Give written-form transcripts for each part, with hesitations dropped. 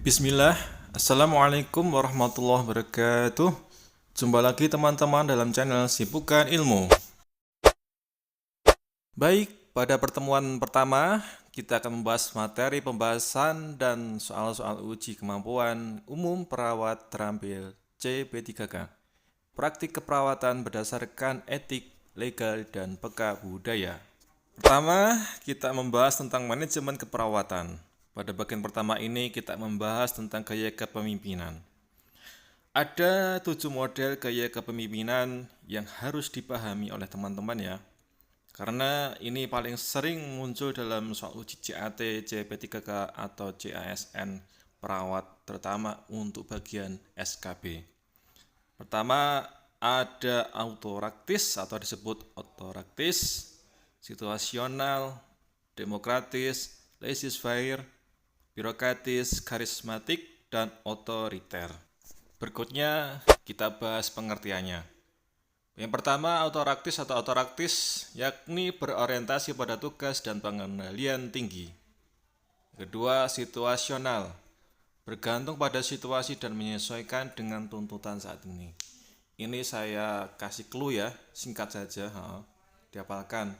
Bismillah, Assalamualaikum warahmatullahi wabarakatuh. Jumpa lagi teman-teman dalam channel Sibukan Ilmu. Baik, pada pertemuan pertama kita akan membahas materi pembahasan dan soal-soal uji kemampuan umum perawat terampil CP3K. Praktik keperawatan berdasarkan etik, legal, dan peka budaya. Pertama, kita membahas tentang manajemen keperawatan. Pada bagian pertama ini kita membahas tentang gaya kepemimpinan. Ada 7 model gaya kepemimpinan yang harus dipahami oleh teman-teman ya. Karena ini paling sering muncul dalam soal uji CAT, CP3K atau CASN perawat terutama untuk bagian SKB. Pertama ada autoraktis atau disebut autoraktis, situasional, demokratis, laissez-faire, birokratis, karismatik, dan otoriter. Berikutnya kita bahas pengertiannya. Yang pertama, autoraktis atau autoraktis yakni berorientasi pada tugas dan pengendalian tinggi. Kedua, situasional, bergantung pada situasi dan menyesuaikan dengan tuntutan saat ini. Ini saya kasih clue ya, singkat saja, dihafalkan.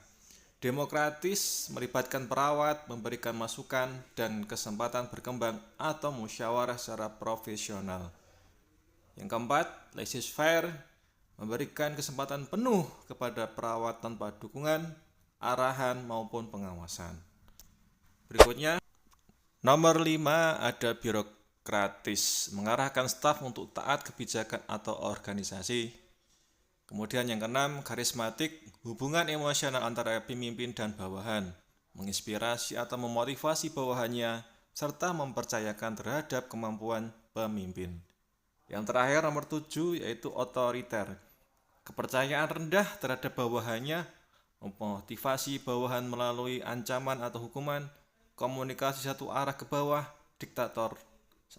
Demokratis, melibatkan perawat, memberikan masukan dan kesempatan berkembang atau musyawarah secara profesional. Yang keempat, laissez-faire, memberikan kesempatan penuh kepada perawat tanpa dukungan, arahan maupun pengawasan. Berikutnya, nomor 5 ada birokratis, mengarahkan staf untuk taat kebijakan atau organisasi. Kemudian yang keenam, karismatik, hubungan emosional antara pemimpin dan bawahan, menginspirasi atau memotivasi bawahannya, serta mempercayakan terhadap kemampuan pemimpin. Yang terakhir nomor 7 yaitu otoriter, kepercayaan rendah terhadap bawahannya, memotivasi bawahan melalui ancaman atau hukuman, komunikasi satu arah ke bawah, diktator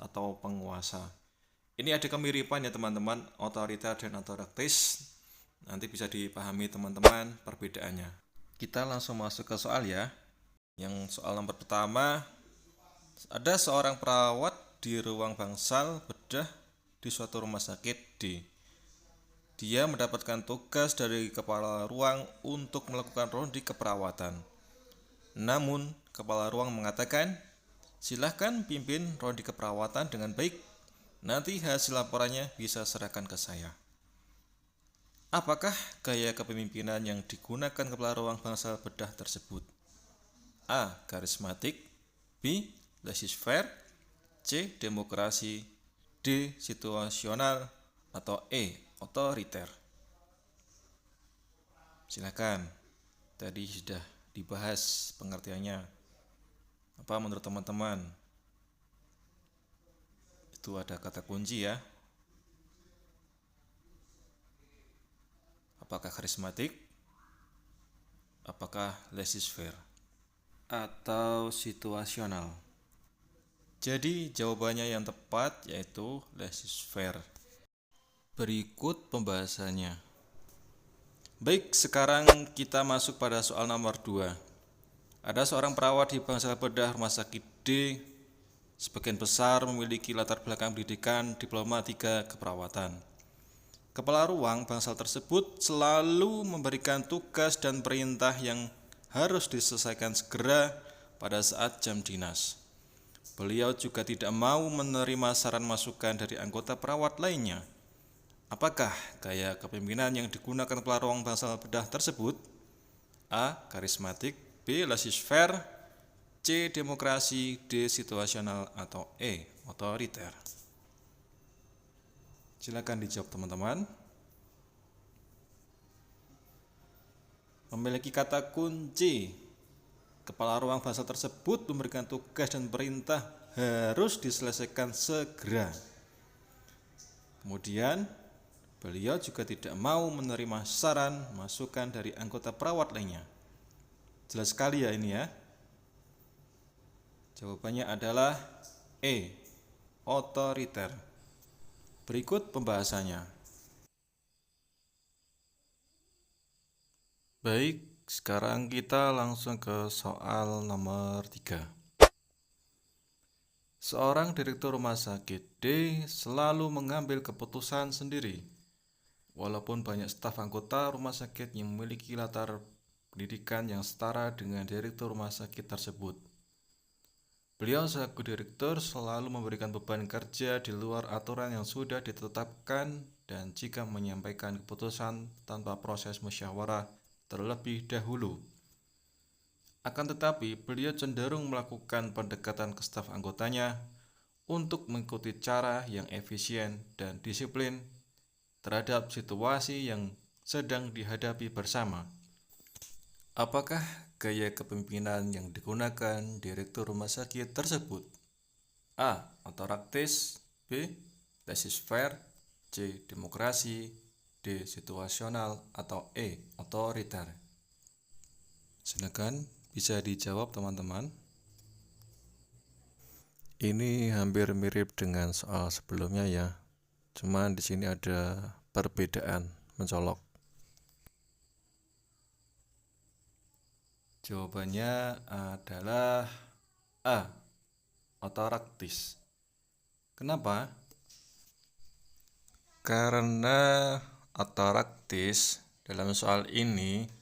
atau penguasa. Ini ada kemiripan ya teman-teman, otoriter dan autoraktis. Nanti bisa dipahami teman-teman perbedaannya. Kita langsung masuk ke soal ya. Yang soal nomor pertama, ada seorang perawat di ruang bangsal bedah di suatu rumah sakit D. Dia mendapatkan tugas dari kepala ruang untuk melakukan ronde keperawatan. Namun, kepala ruang mengatakan, silahkan pimpin ronde keperawatan dengan baik. Nanti hasil laporannya bisa serahkan ke saya. Apakah gaya kepemimpinan yang digunakan kepala ruang bangsal bedah tersebut? A. Karismatik, B. Laissez-faire, C. Demokrasi, D. Situasional, atau E. Otoriter. Silakan. Tadi sudah dibahas pengertiannya. Apa menurut teman-teman? Itu ada kata kunci ya. Apakah karismatik? Apakah laissez-faire? Atau situasional? Jadi jawabannya yang tepat yaitu laissez-faire. Berikut pembahasannya. Baik, sekarang kita masuk pada soal nomor 2. Ada seorang perawat di bangsal bedah rumah sakit D. Sebagian besar memiliki latar belakang pendidikan diploma 3 keperawatan. Kepala ruang bangsal tersebut selalu memberikan tugas dan perintah yang harus diselesaikan segera pada saat jam dinas. Beliau juga tidak mau menerima saran masukan dari anggota perawat lainnya. Apakah gaya kepemimpinan yang digunakan kepala ruang bangsal bedah tersebut? A. Karismatik, B. Laissez-faire, C. Demokrasi, D. Situasional, atau E. Otoriter. Silakan dijawab teman-teman. Memiliki kata kunci. Kepala ruang bangsal tersebut memberikan tugas dan perintah harus diselesaikan segera. Kemudian, beliau juga tidak mau menerima saran masukan dari anggota perawat lainnya. Jelas sekali ya ini ya. Jawabannya adalah E. Otoriter. Berikut pembahasannya. Baik, sekarang kita langsung ke soal nomor 3. Seorang direktur rumah sakit D selalu mengambil keputusan sendiri, walaupun banyak staf anggota rumah sakit yang memiliki latar pendidikan yang setara dengan direktur rumah sakit tersebut. Beliau selaku direktur selalu memberikan beban kerja di luar aturan yang sudah ditetapkan dan jika menyampaikan keputusan tanpa proses musyawarah terlebih dahulu. Akan tetapi, beliau cenderung melakukan pendekatan ke staf anggotanya untuk mengikuti cara yang efisien dan disiplin terhadap situasi yang sedang dihadapi bersama. Apakah gaya kepemimpinan yang digunakan direktur rumah sakit tersebut? A. Otoraktis. B. Laissez-faire. C. Demokrasi. D. Situasional. Atau E. Otoriter. Silakan bisa dijawab teman-teman. Ini hampir mirip dengan soal sebelumnya ya. Cuman di sini ada perbedaan mencolok. Jawabannya adalah A. Otoraktis. Kenapa? Karena otoraktis dalam soal ini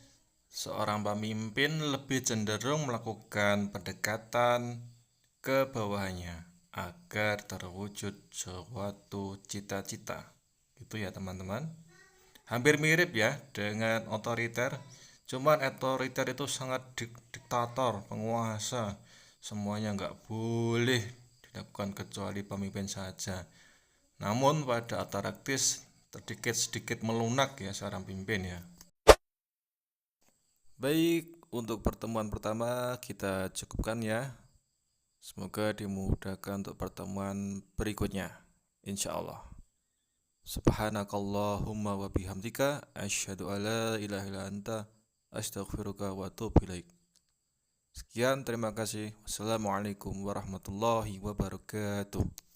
seorang pemimpin lebih cenderung melakukan pendekatan ke bawahannya agar terwujud suatu cita-cita. Itu ya teman-teman. Hampir mirip ya dengan otoriter. Cuman otoriter itu sangat diktator, penguasa. Semuanya nggak boleh dilakukan kecuali pemimpin saja. Namun pada otoraktis sedikit melunak ya seorang pemimpin ya. Baik, untuk pertemuan pertama kita cukupkan ya. Semoga dimudahkan untuk pertemuan berikutnya. Insya Allah. Subhanakallahumma wa bihamdika asyhadu alla ilaha illa anta astaghfiruka wa atubu ilaik. Sekian, terima kasih. Wassalamualaikum warahmatullahi wabarakatuh.